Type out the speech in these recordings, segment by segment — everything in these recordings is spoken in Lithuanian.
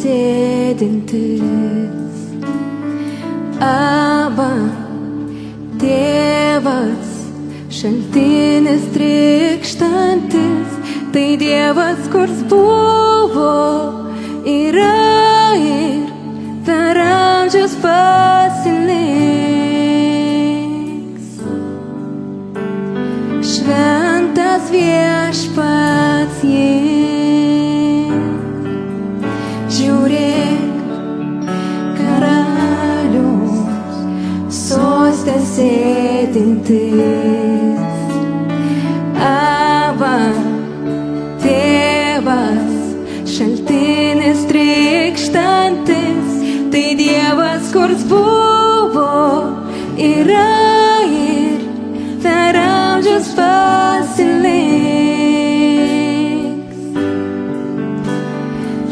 sėdintis. Aba, Tėvas, šaltinis trykštantis, tai Dievas, kurs buvo, yra ir per amžius pasiliks. Šventas viešpats jis, žiūrėk, karalius, soste sėdintis. Aba, Tėvas, šaltinis trykštantis, tai Dievas, kurs buvo, yra ir per amžius pasiliks.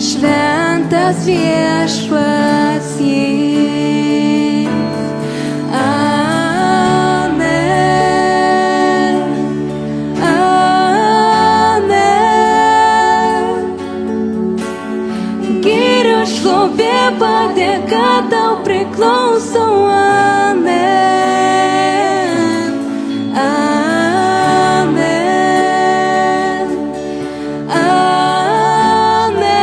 Šventas viešpats jis. Amen. Amen. Gėrio šlovė, padėka tau priklauso. Amen. Amen. Amen.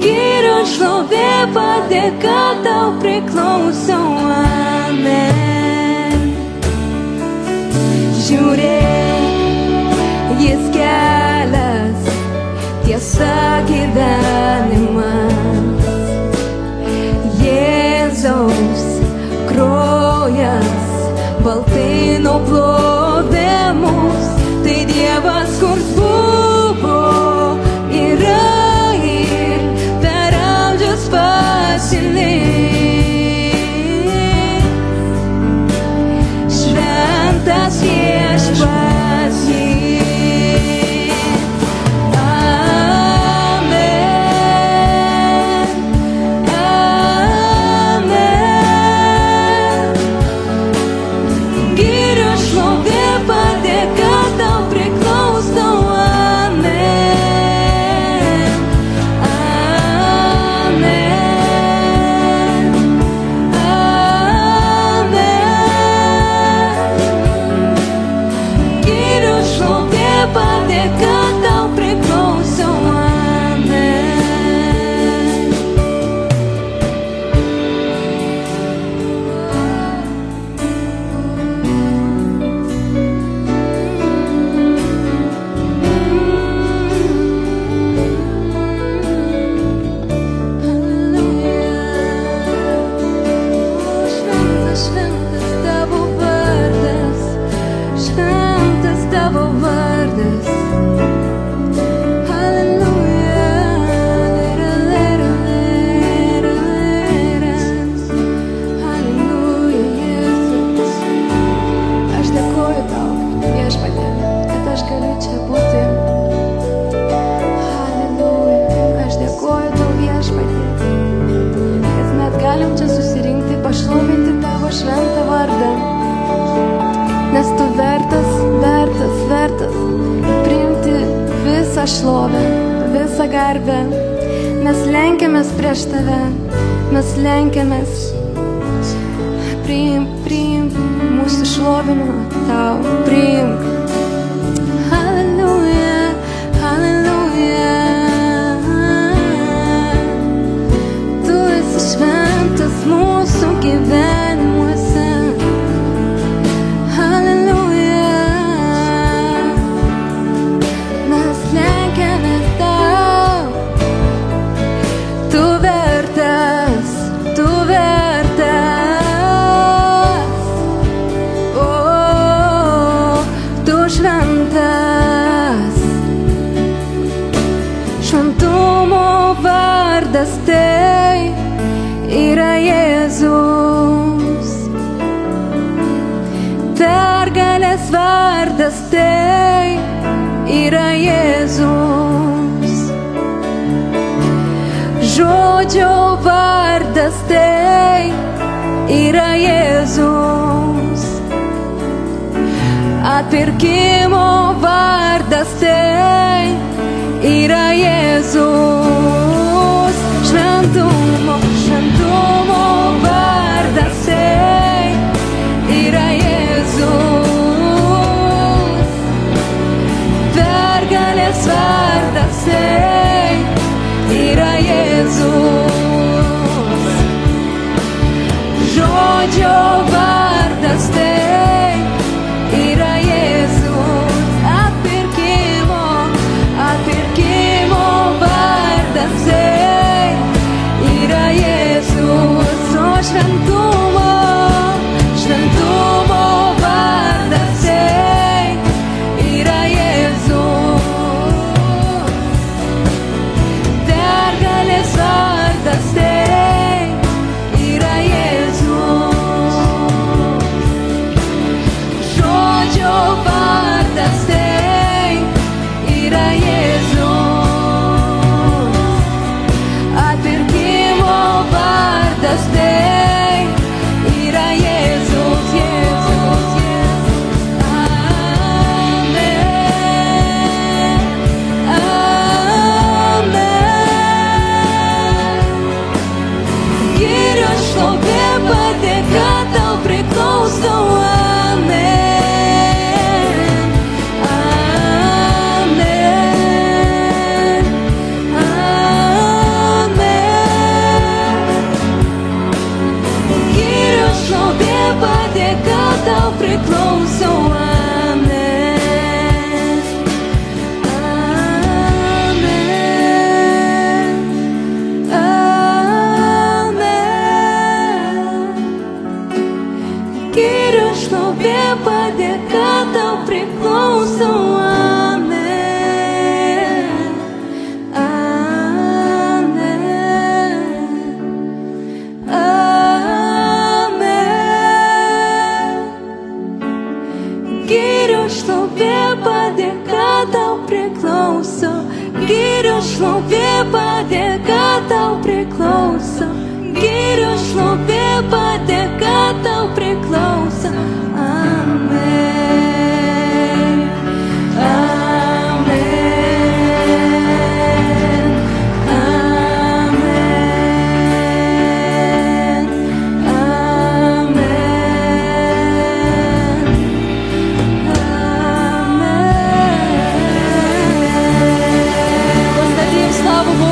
Gėrio šlovė, padėka tau priklauso. Amen. Žiūrėk, jis kelias, tiesa, gyvenimas. Jėzaus kraujas baltai nuplovė mus, tai Dievas, kurs buvo, yra ir per amžius pasiliks. Šventas viešpats jis. Amen. Amen. Gėrio šlovė, padėka tau priklauso. Amen. Amen. Amen. Gėrio šlovė, padėka tau priklauso. Amen. Šventas, šventas tavo vardas, šventas tavo vardas. Halleluja, lera, lera, lera, lera. Halleluja, Jėzus. Aš dėkoju tau, viešpatie, kad aš galiu čia būti. Halleluja, aš dėkoju tau, viešpatie, kad mes galim čia susirinkti, pašlovinti tavo šventą vardą. Nes tu vertas, vertas, vertas priimti visą šlovę, visą garbę. Mes lenkiamės prieš tave, mes lenkiamės. Priimk, priimk mūsų šlovinimą tau, priimk. Halleluja, halleluja. Tu esi šventas mūsų gyvenimuose. Halleluja. Mes lenkiamės tau. Tu vertas, tu vertas. O, tu šventas. Šventumo vardas tai yra Jėzus. Pergalės vardas tai yra Jėzus. Žodžio vardas tai yra Jėzus. Atpirkimo vardas tai yra Jėzus, šventumo, šventumo vardas, yra Jėzus, pergalės vardas, yra Jėzus, žodžio vardas, yra Jėzus, atpirkimo vardas, yra Jėzus, o šventumo vardas, yra Jėzus, pergalės vardas, yra Jėzus, žodžio vardas, yra Jėzus, atpirkimo vardas, yra Jėzus, Jėzus, Jėzus. Amen, amen. Gėrio šlovė padėka tau priklauso, amen, amen, amen. Gėrio šlovė padėka tau priklauso, amen, amen, amen. Gėrio šlovė padėka tau priklauso, amen, amen, amen. Gėrio šlovė padėka tau priklauso, gėrio šlovė padėka tau priklauso, gėrio šlovė padėka tau priklauso, amen, amen, amen, amen, amen. Воздадим славу